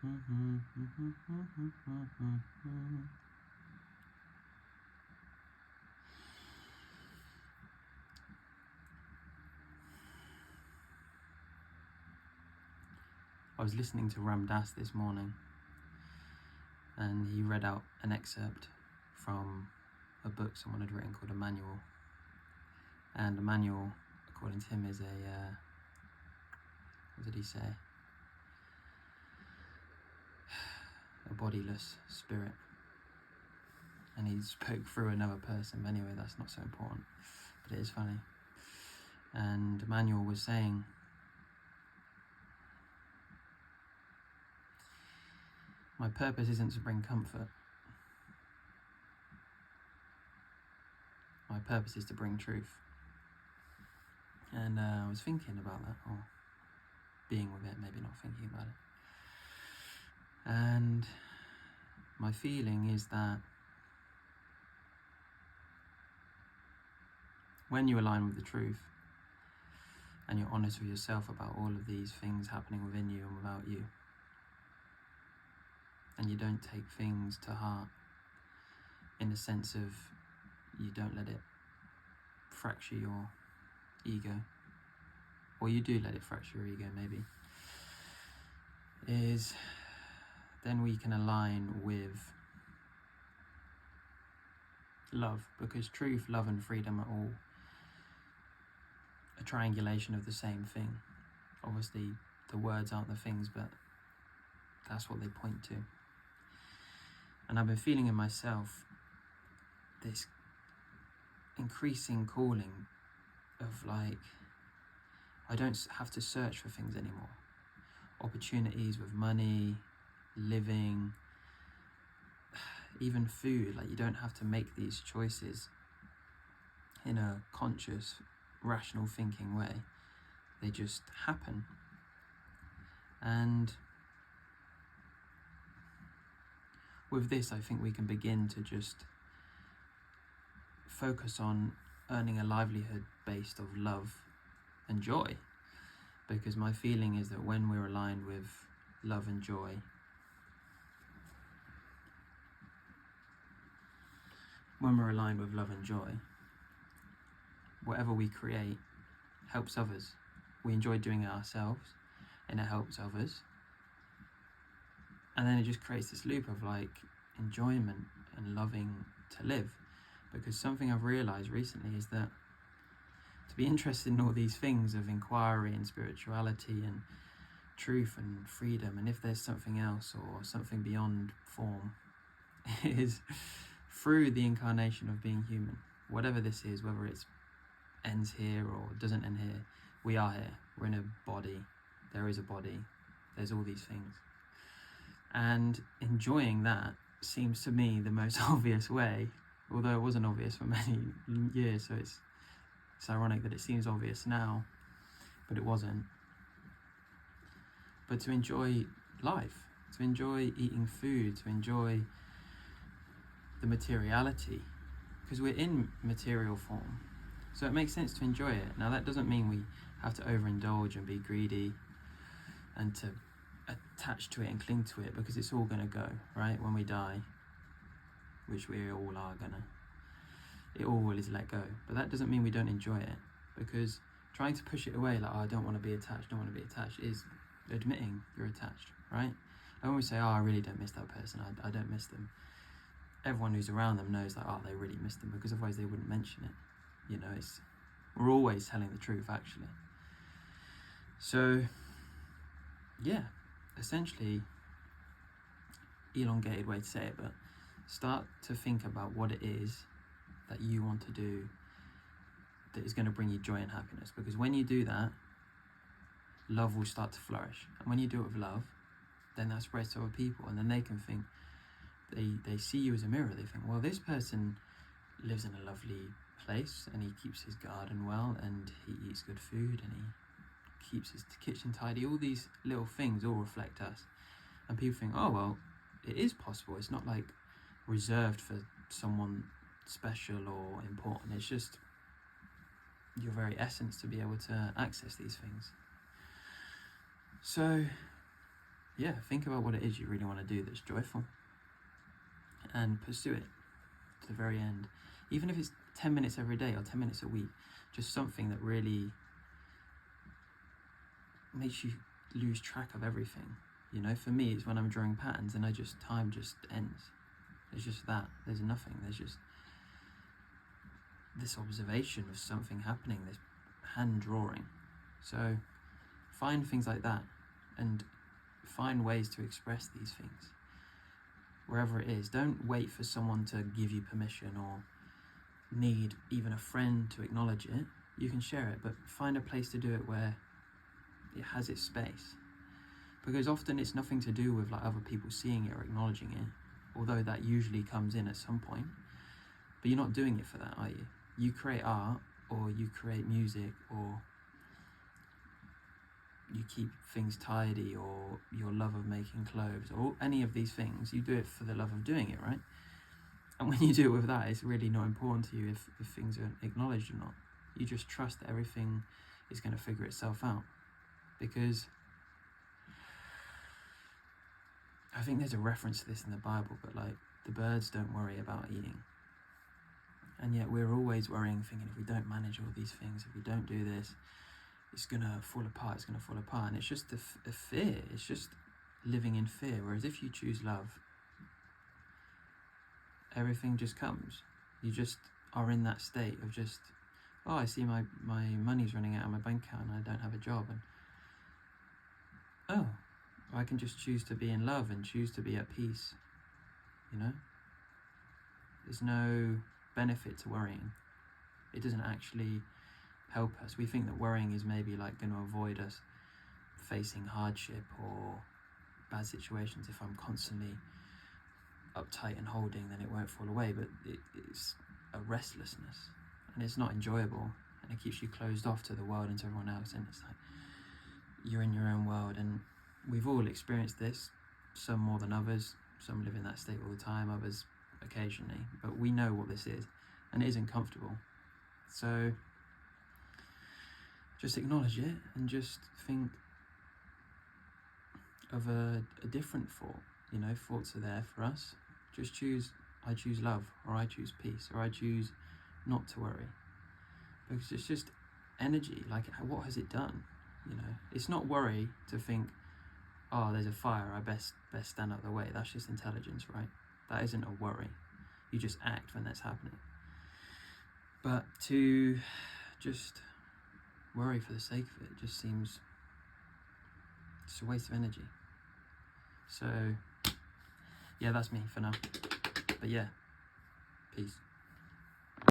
I was listening to Ram Dass this morning, and he read out an excerpt from a book someone had written called a manual. And a manual, according to him, is what did he say? A bodiless spirit. And he spoke through another person, but anyway, that's not so important, but it is funny. And Emmanuel was saying, my purpose isn't to bring comfort. My purpose is to bring truth. And I was thinking about that, or being with it, maybe not thinking about it. And my feeling is that when you align with the truth and you're honest with yourself about all of these things happening within you and without you, and you don't take things to heart in the sense of you don't let it fracture your ego, or you do let it fracture your ego maybe, is then we can align with love, because truth, love and freedom are all a triangulation of the same thing. Obviously the words aren't the things, but that's what they point to. And I've been feeling in myself this increasing calling of like, I don't have to search for things anymore. Opportunities with money, living, even food, like you don't have to make these choices in a conscious, rational thinking way. They just happen. And with this, I think we can begin to just focus on earning a livelihood based of love and joy, because my feeling is that when we're aligned with love and joy, whatever we create helps others. We enjoy doing it ourselves and it helps others, and then it just creates this loop of like enjoyment and loving to live. Because something I've realized recently is that to be interested in all these things of inquiry and spirituality and truth and freedom, and if there's something else or something beyond form, is through the incarnation of being human. Whatever this is, whether it ends here or doesn't end here, we are here. We're in a body. There is a body. There's all these things. And enjoying that seems to me the most obvious way, although it wasn't obvious for many years, so it's ironic that it seems obvious now, but it wasn't. But to enjoy life, to enjoy eating food, to enjoy the materiality, because we're in material form, so it makes sense to enjoy it. Now that doesn't mean we have to overindulge and be greedy and to attach to it and cling to it, because it's all going to go, right? When we die, which we all are gonna, it all is let go. But that doesn't mean we don't enjoy it, because trying to push it away, like, oh, I don't want to be attached, is admitting you're attached, right? And when we say, oh, I really don't miss that person, I don't miss them, everyone who's around them knows that, oh, they really miss them, because otherwise they wouldn't mention it. You know, we're always telling the truth, actually. So yeah, essentially, elongated way to say it, but start to think about what it is that you want to do that is going to bring you joy and happiness, because when you do that, love will start to flourish. And when you do it with love, then that spreads to other people, and then they can think, they see you as a mirror. They think, well, this person lives in a lovely place and he keeps his garden well and he eats good food and he keeps his kitchen tidy. All these little things all reflect us, and people think, oh, well, it is possible. It's not like reserved for someone special or important. It's just your very essence to be able to access these things. So yeah, think about what it is you really want to do that's joyful, and pursue it to the very end. Even if it's 10 minutes every day or 10 minutes a week, just something that really makes you lose track of everything. You know, for me, it's when I'm drawing patterns and time just ends. There's just that. There's nothing. There's just this observation of something happening, this hand drawing. So find things like that and find ways to express these things wherever it is. Don't wait for someone to give you permission or need even a friend to acknowledge it. You can share it, but find a place to do it where it has its space, because often it's nothing to do with like other people seeing it or acknowledging it, although that usually comes in at some point. But you're not doing it for that, are you? You create art, or you create music, or you keep things tidy, or your love of making clothes, or any of these things. You do it for the love of doing it, right? And when you do it with that, it's really not important to you if things are acknowledged or not. You just trust that everything is going to figure itself out. Because I think there's a reference to this in the Bible, but like, the birds don't worry about eating. And yet we're always worrying, thinking if we don't manage all these things, if we don't do this, it's going to fall apart, it's going to fall apart. And it's just a fear. It's just living in fear. Whereas if you choose love, everything just comes. You just are in that state of just, oh, I see my money's running out of my bank account and I don't have a job. And oh, I can just choose to be in love and choose to be at peace, you know? There's no benefit to worrying. It doesn't actually help us. We think that worrying is maybe like going to avoid us facing hardship or bad situations. If I'm constantly uptight and holding, then it won't fall away, but it's a restlessness, and it's not enjoyable, and it keeps you closed off to the world and to everyone else, and it's like you're in your own world. And we've all experienced this, some more than others. Some live in that state all the time, others occasionally, but we know what this is, and it isn't comfortable. So just acknowledge it and just think of a different thought. You know, thoughts are there for us. Just choose, I choose love, or I choose peace, or I choose not to worry, because it's just energy. Like, what has it done? You know, it's not worry to think, oh, there's a fire, I best stand out of the way. That's just intelligence, right? That isn't a worry. You just act when that's happening. But to just worry for the sake of it just seems it's a waste of energy. So yeah, that's me for now. But yeah, peace.